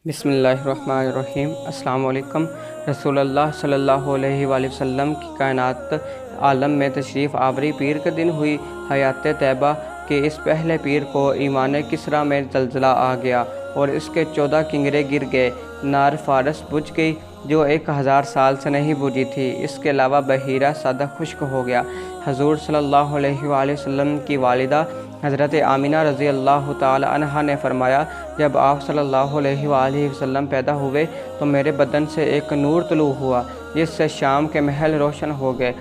بسم اللہ الرحمن الرحیم۔ السلام علیکم۔ رسول اللہ صلی اللہ علیہ وآلہ وسلم کی کائنات عالم میں تشریف آوری پیر کے دن ہوئی۔ حیات طیبہ کے اس پہلے پیر کو ایمان کسریٰ میں زلزلہ آ گیا اور اس کے 14 کنگرے گر گئے۔ نار فارس بجھ گئی جو 1000 سال سے نہیں بجھی تھی۔ اس کے علاوہ بحیرہ سدہ خشک ہو گیا۔ حضور صلی اللہ علیہ وآلہ وسلم کی والدہ حضرت آمینہ رضی اللہ تعالی عنہا نے فرمایا، جب آپ صلی اللہ علیہ وآلہ وسلم پیدا ہوئے تو میرے بدن سے ایک نور طلوع ہوا جس سے شام کے محل روشن ہو گئے۔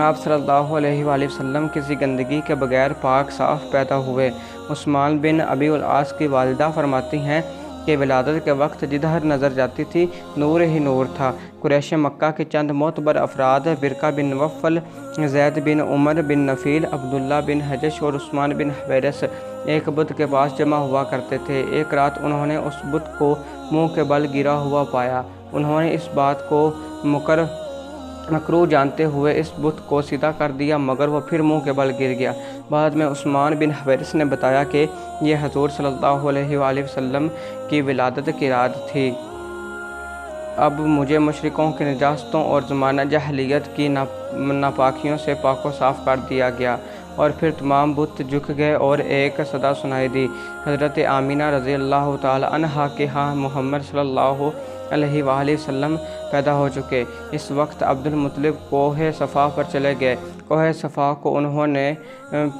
آپ صلی اللہ علیہ وآلہ وسلم کسی گندگی کے بغیر پاک صاف پیدا ہوئے۔ عثمان بن ابی العاص کی والدہ فرماتی ہیں کہ ولادت کے وقت جدھر نظر جاتی تھی نور ہی نور تھا۔ قریش مکہ کے چند معتبر افراد برقہ بن نوفل، زید بن عمر بن نفیل، عبداللہ بن حجش اور عثمان بن حویرث ایک بت کے پاس جمع ہوا کرتے تھے۔ ایک رات انہوں نے اس بت کو منہ کے بل گرا ہوا پایا۔ انہوں نے اس بات کو مکروہ جانتے ہوئے اس بت کو سیدھا کر دیا مگر وہ پھر منہ کے بل گر گیا۔ بعد میں عثمان بن حویرث نے بتایا کہ یہ حضور صلی اللہ علیہ وآلہ وسلم کی ولادت کی رات تھی۔ اب مجھے مشرکوں کی نجاستوں اور زمانہ جاہلیت کی ناپاکیوں سے پاک و صاف کر دیا گیا۔ اور پھر تمام بت جھک گئے اور ایک صدا سنائی دی، حضرت آمینہ رضی اللہ تعالی عنہا کے ہاں محمد صلی اللہ علیہ وآلہ وسلم پیدا ہو چکے۔ اس وقت عبد المطلب کوہ صفا پر چلے گئے۔ کوہ صفا کو انہوں نے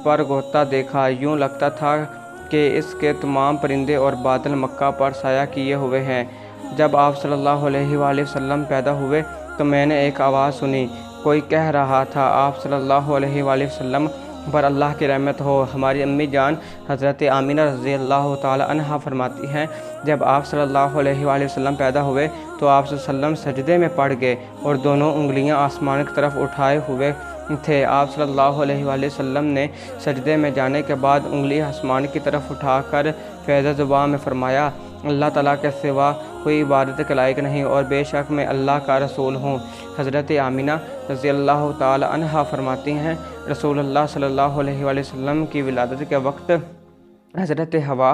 پر غوطہ دیکھا، یوں لگتا تھا کہ اس کے تمام پرندے اور بادل مکہ پر سایہ کیے ہوئے ہیں۔ جب آپ صلی اللہ علیہ وآلہ وسلم پیدا ہوئے تو میں نے ایک آواز سنی، کوئی کہہ رہا تھا، آپ صلی اللہ علیہ وآلہ وسلم پر اللہ کی رحمت ہو۔ ہماری امی جان حضرت آمینہ رضی اللہ تعالی عنہا فرماتی ہیں، جب آپ صلی اللہ علیہ وآلہ وسلم پیدا ہوئے تو آپ صلی اللہ علیہ وسلم سجدے میں پڑ گئے اور دونوں انگلیاں آسمان کی طرف اٹھائے ہوئے تھے۔ آپ صلی اللہ علیہ وآلہ وسلم نے سجدے میں جانے کے بعد انگلی آسمان کی طرف اٹھا کر فیض زبان میں فرمایا، اللہ تعالیٰ کے سوا کوئی عبادت کے لائق نہیں اور بے شک میں اللہ کا رسول ہوں۔ حضرت آمینہ رضی اللہ تعالی عنہا فرماتی ہیں، رسول اللہ صلی اللہ علیہ وآلہ وسلم کی ولادت کے وقت حضرت حوا،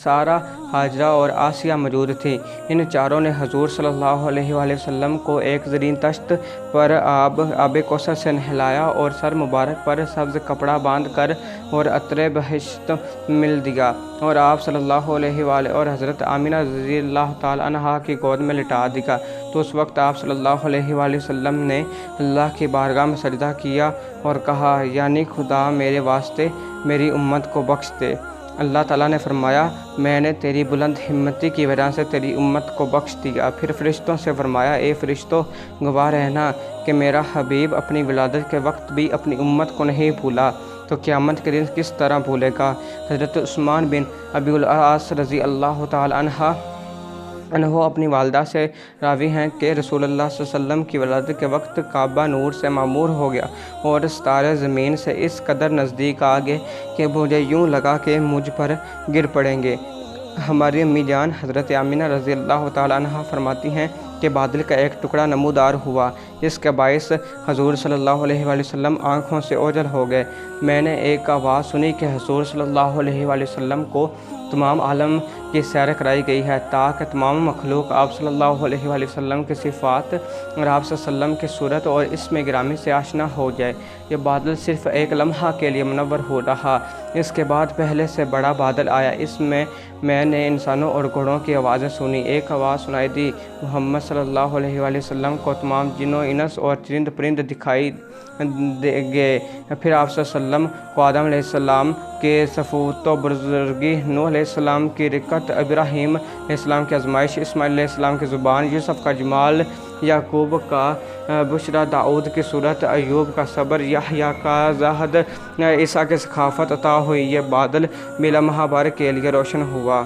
سارہ، ہاجرہ اور آسیہ موجود تھیں۔ ان چاروں نے حضور صلی اللہ علیہ وآلہ وسلم کو ایک زرین تشت پر آب کوثر سے نہلایا اور سر مبارک پر سبز کپڑا باندھ کر اور عطر بہشت مل دیا اور آپ صلی اللہ علیہ وآلہ اور حضرت آمینہ رضی اللہ تعالی عنہا کی گود میں لٹا دیا۔ تو اس وقت آپ صلی اللہ علیہ وآلہ وسلم نے اللہ کی بارگاہ میں سجدہ کیا اور کہا، یعنی خدا میرے واسطے میری امت کو بخش دے۔ اللہ تعالیٰ نے فرمایا، میں نے تیری بلند ہمتی کی وجہ سے تیری امت کو بخش دیا۔ پھر فرشتوں سے فرمایا، اے فرشتوں، گواہ رہنا کہ میرا حبیب اپنی ولادت کے وقت بھی اپنی امت کو نہیں بھولا تو قیامت کے دن کس طرح بھولے گا۔ حضرت عثمان بن ابی العاص رضی اللہ تعالی عنہ اپنی والدہ سے راوی ہیں کہ رسول اللہ صلی اللہ علیہ وسلم کی ولادت کے وقت کعبہ نور سے معمور ہو گیا اور ستارے زمین سے اس قدر نزدیک آ گئے کہ مجھے یوں لگا کہ مجھ پر گر پڑیں گے۔ ہماری امی جان حضرت آمینہ رضی اللہ تعالی عنہا فرماتی ہیں کہ بادل کا ایک ٹکڑا نمودار ہوا جس کے باعث حضور صلی اللہ علیہ وآلہ وسلم آنکھوں سے اوجھل ہو گئے۔ میں نے ایک آواز سنی کہ حضور صلی اللہ علیہ وآلہ وسلم کو تمام عالم کی سیر کرائی گئی ہے تاکہ تمام مخلوق آپ صلی اللہ علیہ وآلہ وسلم کی صفات اور آپ صلی اللہ علیہ وسلم کی صورت اور اسم گرامی سے آشنا ہو جائے۔ یہ بادل صرف ایک لمحہ کے لیے منور ہو رہا، اس کے بعد پہلے سے بڑا بادل آیا، اس میں نے انسانوں اور گھوڑوں کی آوازیں سنی۔ ایک آواز سنائی دی، محمد صلی اللہ علیہ وآلہ وسلم کو تمام جن و انس اور چرند پرند دکھائی گئے۔ پھر آپ صلی اللہ علیہ وسلم کو آدم علیہ السلام کے صفوت و بزرگی، نوح علیہ السلام کی رقت، ابراہیم علیہ السلام کی آزمائش، اسماعیل علیہ السلام کی زبان، یوسف کا جمال، یعقوب کا بشریٰ، داؤد کی صورت، ایوب کا صبر، یحییٰ کا زہد، عیسیٰ کی ثقافت عطا ہوئی۔ یہ بادل بلمحہ بھر کے لیے روشن ہوا۔